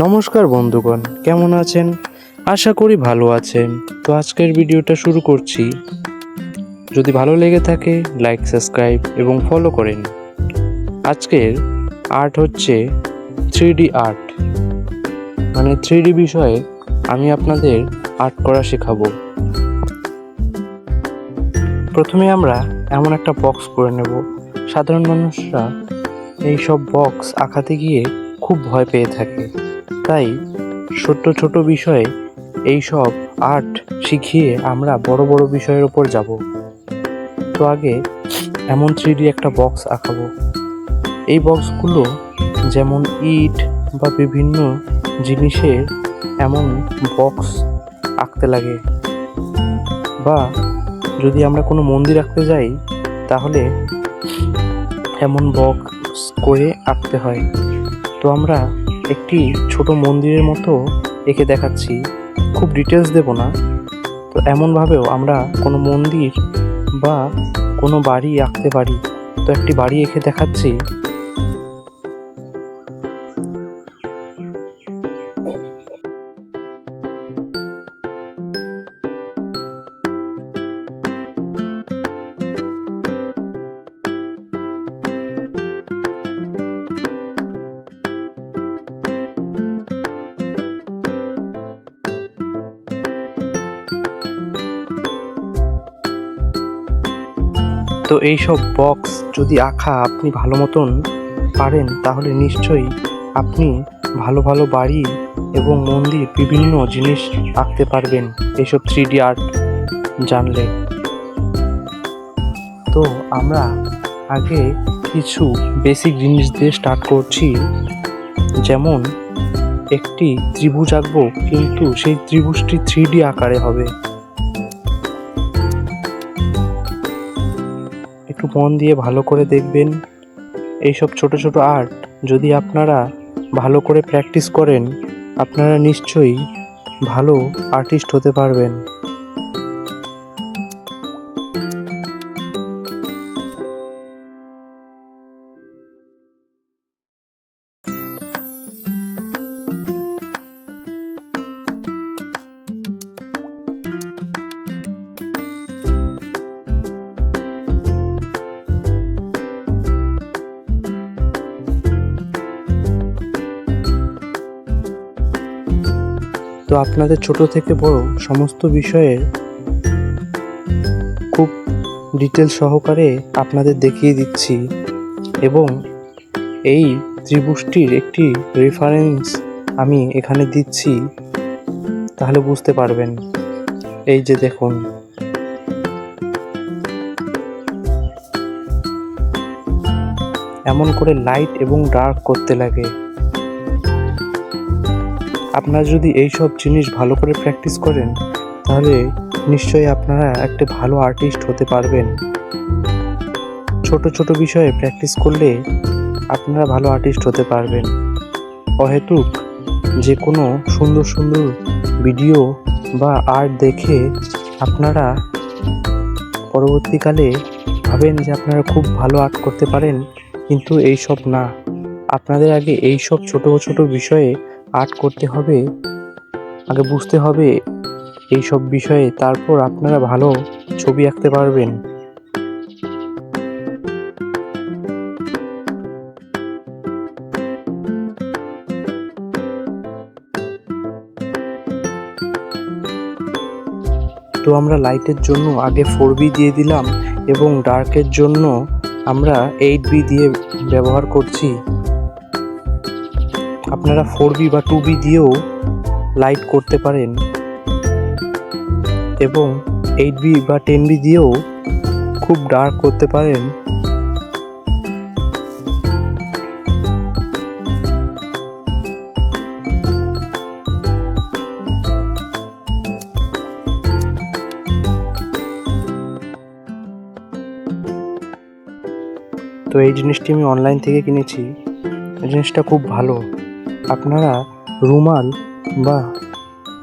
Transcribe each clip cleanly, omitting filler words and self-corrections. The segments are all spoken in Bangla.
নমস্কার বন্ধুগণ, কেমন আছেন? আশা করি ভালো আছেন। তো আজকের ভিডিওটা শুরু করছি। যদি ভালো লেগে থাকে লাইক, সাবস্ক্রাইব এবং ফলো করেন। আজকের আর্ট হচ্ছে 3D আর্ট, মানে 3D বিষয়ে আমি আপনাদের আর্ট করা শেখাবো। প্রথমে আমরা এমন একটা বক্স করে নেব। সাধারণ মানুষরা এই সব বক্স আঁকাতে গিয়ে খুব ভয় পেয়ে থাকে, তাই ছোট্ট ছোট বিষয়ে এই সব আর্ট শিখিয়ে আমরা বড় বড় বিষয়ের ওপর যাব। তো আগে এমন 3D একটা বক্স আঁকাবো। এই বক্সগুলো যেমন ইট বা বিভিন্ন জিনিসের এমন বক্স আঁকতে লাগে, বা যদি আমরা কোনো মন্দির আঁকতে যাই তাহলে এমন বক্স করে আঁকতে হয়। তো আমরা একটি ছোট মন্দিরের মতো এঁকে দেখাচ্ছি, খুব ডিটেলস দেব না। তো এমনভাবেও আমরা কোনো মন্দির বা কোনো বাড়ি আঁকতে পারি। তো একটি বাড়ি এঁকে দেখাচ্ছি। তো এই সব বক্স যদি আঁকা আপনি ভালো মতন পারেন তাহলে নিশ্চয়ই আপনি ভালো ভালো বাড়ি এবং মন্দির বিভিন্ন জিনিস আঁকতে পারবেন এইসব 3D আর্ট জানলে। তো আমরা আগে কিছু বেসিক জিনিস দিয়ে স্টার্ট করছি। যেমন একটি ত্রিভুজ আঁকবো, কিন্তু সেই ত্রিভুজটি 3D আকারে হবে। একটু মন দিয়ে ভালো করে দেখবেন। এইসব ছোট ছোট আর্ট যদি আপনারা ভালো করে প্র্যাকটিস করেন, আপনারা নিশ্চয়ই ভালো আর্টিস্ট হতে পারবেন। তো আপনাদের ছোট থেকে বড় সমস্ত বিষয়ে খুব ডিটেল সহকারে আপনাদের দেখিয়ে দিচ্ছি, এবং এই ত্রিভুজটির একটি রেফারেন্স আমি এখানে দিচ্ছি, তাহলে বুঝতে পারবেন। এই যে দেখুন, এমন করে লাইট এবং ডার্ক করতে লাগে। আপনারা যদি এই সব জিনিস ভালো করে প্র্যাকটিস করেন তাহলে নিশ্চয়ই আপনারা একটা ভালো আর্টিস্ট হতে পারবেন। ছোট ছোট বিষয়ে প্র্যাকটিস করলে আপনারা ভালো আর্টিস্ট হতে পারবেন। অহেতুক যে কোনো সুন্দর সুন্দর ভিডিও বা আর্ট দেখে আপনারা পরবর্তীকালে ভাবেন যে আপনারা খুব ভালো আর্ট করতে পারেন, কিন্তু এই সব না। আপনাদের আগে এই সব ছোট ছোট বিষয়ে আর্ট করতে হবে, আগে বুঝতে হবে এই সব বিষয়ে, তারপর আপনারা ভালো ছবি আঁকতে পারবেন। তো আমরা লাইটের জন্য আগে 4B দিয়ে দিলাম, এবং ডার্কের জন্য আমরা 8B দিয়ে ব্যবহার করছি। আপনারা 4B বা 2B দিয়েও লাইট করতে পারেন, এবং 8B বা 10B দিয়েও খুব ডার্ক করতে পারেন। তো এই জিনিসটি আমি অনলাইন থেকে কিনেছি, এই জিনিসটা খুব ভালো। আপনারা রুমাল বা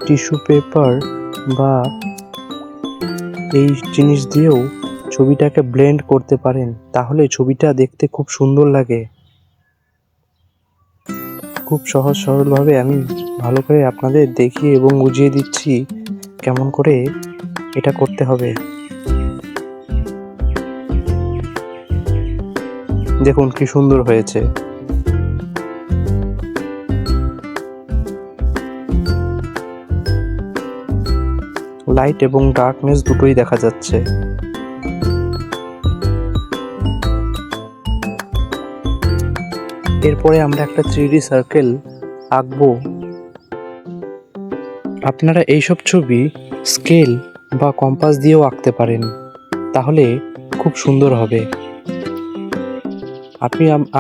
টিস্যু পেপার বা এই জিনিস দিয়েও ছবিটাকে ব্লেন্ড করতে পারেন, তাহলে ছবিটা দেখতে খুব সুন্দর লাগে। খুব সহজ সরলভাবে আমি ভালো করে আপনাদের দেখিয়ে এবং বুঝিয়ে দিচ্ছি কেমন করে এটা করতে হবে। দেখুন কি সুন্দর হয়েছে। লাইট এবং ডার্কনেস দুটোই দেখা যাচ্ছে। এরপরে আমরা একটা 3D সার্কেল আঁকবো। আপনারা এইসব ছবি স্কেল বা কম্পাস দিয়েও আঁকতে পারেন, তাহলে খুব সুন্দর হবে।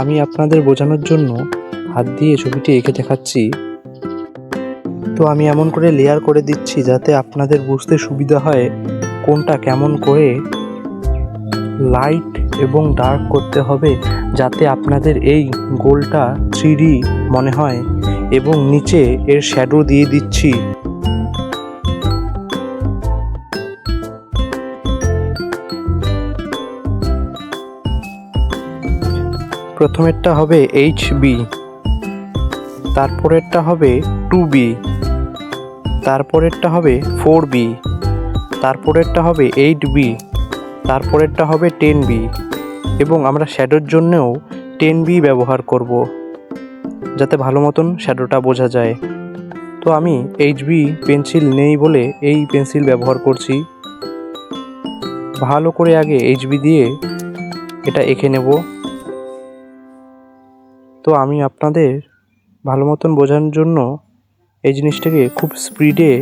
আমি আপনাদের বোঝানোর জন্য হাত দিয়ে ছবিটি এঁকে দেখাচ্ছি। তো আমি এমন করে লেয়ার করে দিচ্ছি যাতে আপনাদের বুঝতে সুবিধা হয় কোনটা কেমন করে লাইট এবং ডার্ক করতে হবে, যাতে আপনাদের এই গোলটা 3D মনে হয়। এবং নিচে এর শ্যাডো দিয়ে দিচ্ছি। প্রথমেরটা হবে HB, তারপরেরটা হবে 2B, তারপরেরটা হবে 4B, তারপরেরটা হবে 8B, তারপরেরটা হবে 10B এবং আমরা শ্যাডোর জন্যও 10B ব্যবহার করব যাতে ভালো মতন শ্যাডোটা বোঝা যায়। তো আমি HB পেন্সিল নেই বলে এই পেন্সিল ব্যবহার করছি। ভালো করে আগে HB দিয়ে এটা এঁকে নেব। তো আমি আপনাদের ভালো মতন বোঝানোর জন্য এই জিনিসটাকে খুব স্পিডে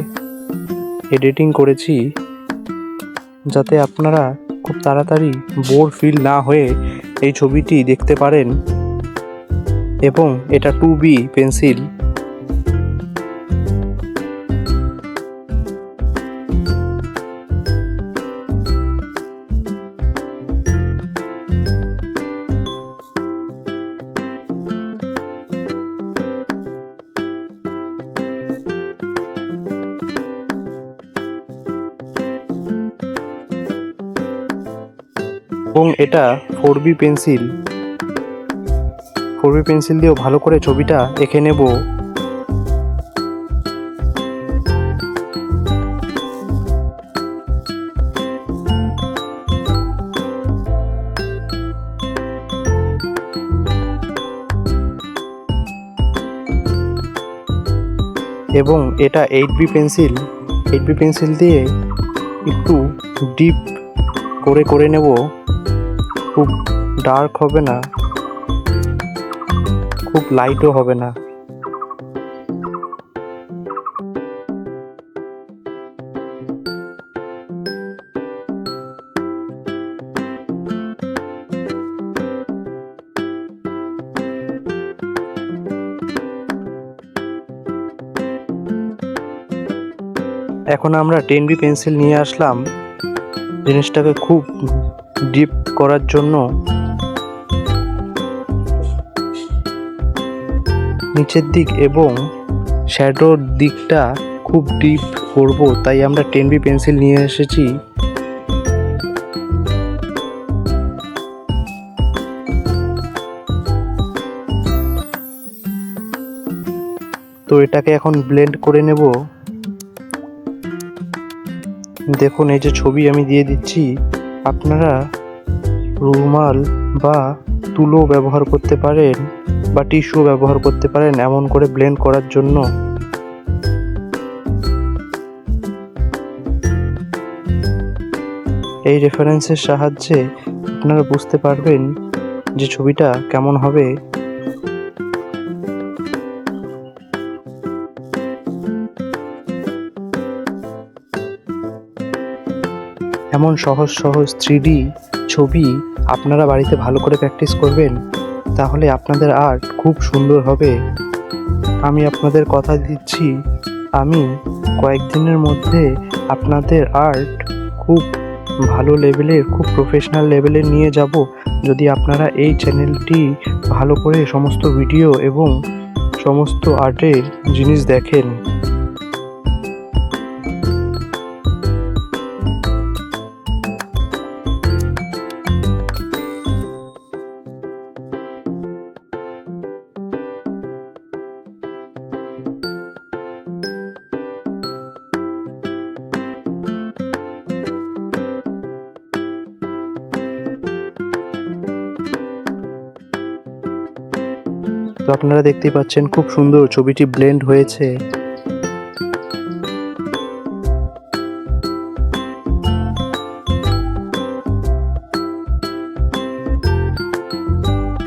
এডিটিং করেছি, যাতে আপনারা খুব তাড়াতাড়ি বোর ফিল না হয়ে এই ছবিটি দেখতে পারেন। এবং এটা 2B পেন্সিল। এবং এটা 4B পেন্সিল। 4B পেন্সিল দিয়েও ভালো করে ছবিটা এঁকে নেব। এবং এটা 8B পেন্সিল। 8B পেন্সিল দিয়ে একটু ডিপ করে নেব। খুব ডার্ক হবে না, খুব লাইটও হবে না। এখন আমরা 10B পেন্সিল নিয়ে আসলাম জিনিসটাকে খুব ডিপ করার জন্য। নিচের দিক এবং শ্যাডোর দিকটা খুব ডিপ করব, তাই আমরা 10B পেন্সিল নিয়ে এসেছি। তো এটাকে এখন ব্লেন্ড করে নেব। দেখুন এই যে ছবি আমি দিয়ে দিচ্ছি, আপনারা রুমাল বা তুলো ব্যবহার করতে পারেন বা টিস্যু ব্যবহার করতে পারেন এমন করে ব্লেন্ড করার জন্য। এই রেফারেন্সের সাহায্যে আপনারা বুঝতে পারবেন যে ছবিটা কেমন হবে। এমন সহজ 3D ছবি আপনারা বাড়িতে ভালো করে প্র্যাকটিস করবেন, তাহলে আপনাদের আর্ট খুব সুন্দর হবে। আমি আপনাদের কথা দিচ্ছি, আমি কয়েকদিনের মধ্যে আপনাদের আর্ট খুব ভালো লেভেলের, খুব প্রফেশনাল লেভেলে নিয়ে যাব, যদি আপনারা এই চ্যানেলটি ভালো করে সমস্ত ভিডিও এবং সমস্ত আর্টের জিনিস দেখেন। তো আপনারা দেখতেই পাচ্ছেন খুব সুন্দর ছবিটি ব্লেন্ড হয়েছে।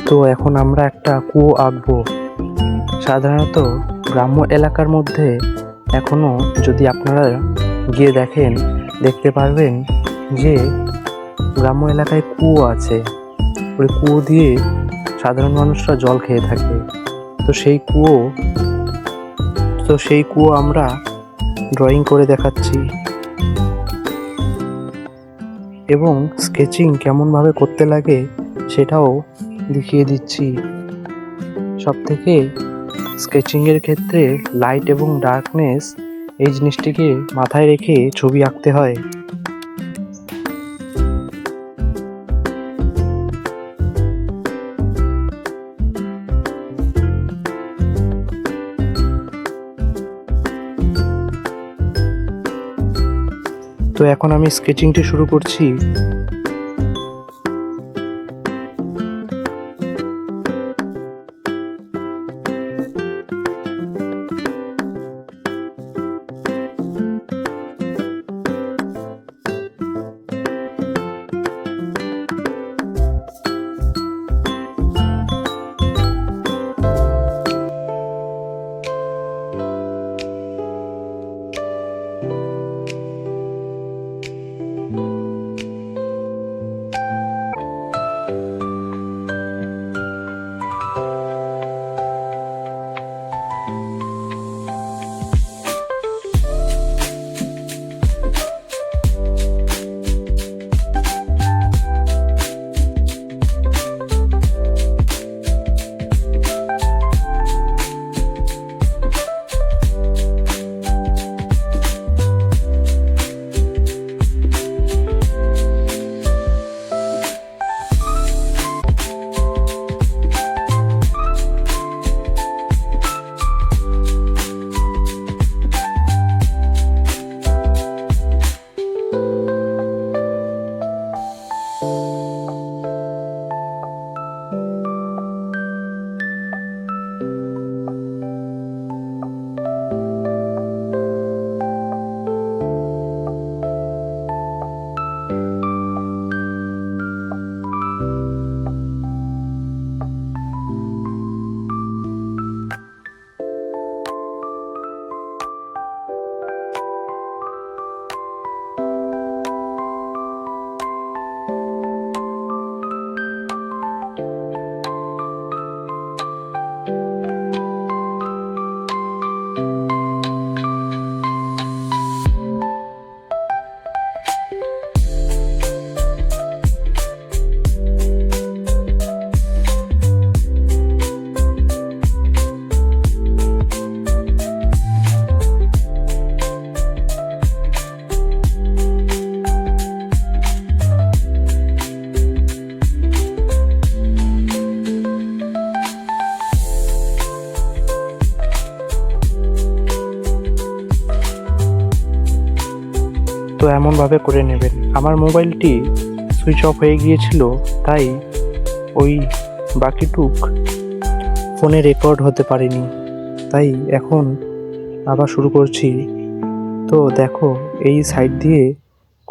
তো এখন আমরা একটা কুয়ো আঁকবো। সাধারণত গ্রাম্য এলাকার মধ্যে এখনো যদি আপনারা গিয়ে দেখেন, দেখতে পারবেন যে গ্রাম্য এলাকায় কুয়ো আছে। ওই কুয়ো দিয়ে সাধারণ মানুষরা জল খেয়ে থাকে। তো সেই কুয়ো আমরা ড্রয়িং করে দেখাচ্ছি এবং স্কেচিং কেমনভাবে করতে লাগে সেটাও দেখিয়ে দিচ্ছি। সবথেকে স্কেচিংয়ের ক্ষেত্রে লাইট এবং ডার্কনেস এই জিনিসটিকে মাথায় রেখে ছবি আঁকতে হয়। তো এখন আমি স্কেচিংটি শুরু করছি। তো এমনভাবে করে নেবেন। আমার মোবাইলটি সুইচ অফ হয়ে গিয়েছিল, তাই ওই বাকিটুক ফোনে রেকর্ড হতে পারেনি। তাই এখন আবার শুরু করছি। তো দেখো, এই সাইড দিয়ে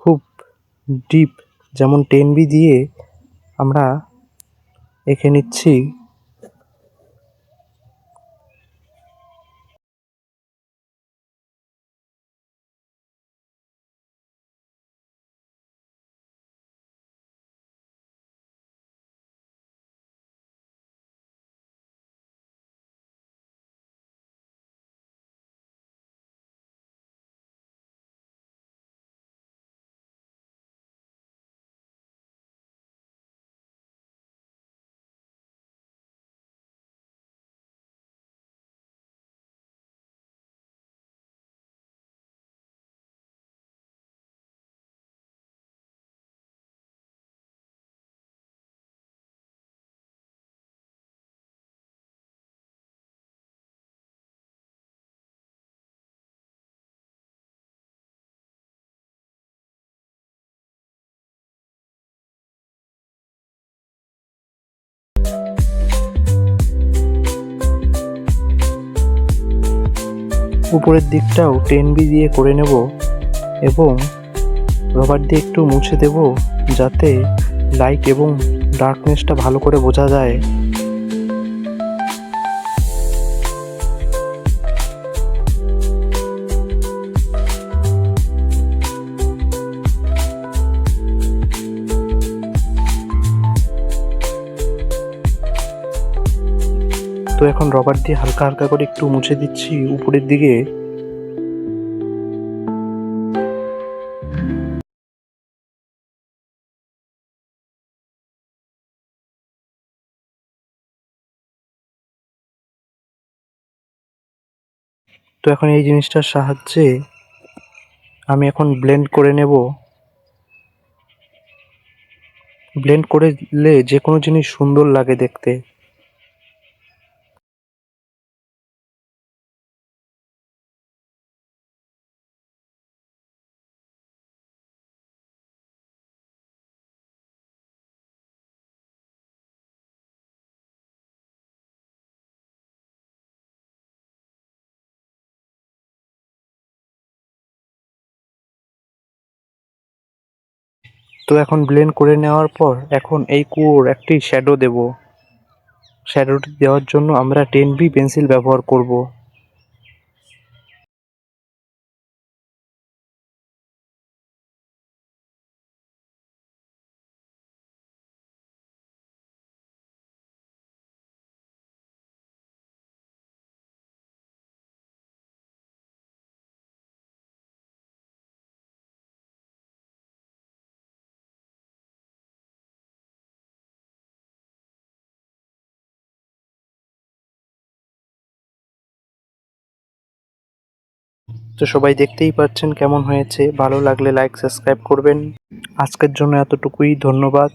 খুব ডিপ, যেমন 10B দিয়ে আমরা এঁকে নিচ্ছি। উপরের দিকটাও 10B দিয়ে করে নেব এবং রবার দিয়ে একটু মুছে দেব যাতে লাইট এবং ডার্কনেসটা ভালো করে বোঝা যায়। তো এখন রবার দিয়ে হালকা হালকা করে একটু মুছে দিচ্ছি উপরের দিকে। তো এখন এই জিনিসটার সাহায্যে আমি এখন ব্লেন্ড করে নেব। ব্লেন্ড করলে যে কোনো জিনিস সুন্দর লাগে দেখতে। তো এখন ব্লেন্ড করে নেওয়ার পর এখন এই কুয়োর একটি শ্যাডো দেব। শ্যাডোটি দেওয়ার জন্য আমরা 10B পেন্সিল ব্যবহার করব। তো সবাই দেখতেই পাচ্ছেন কেমন হয়েছে। ভালো লাগলে লাইক সাবস্ক্রাইব করবেন। আজকের জন্য এতটুকুই, ধন্যবাদ।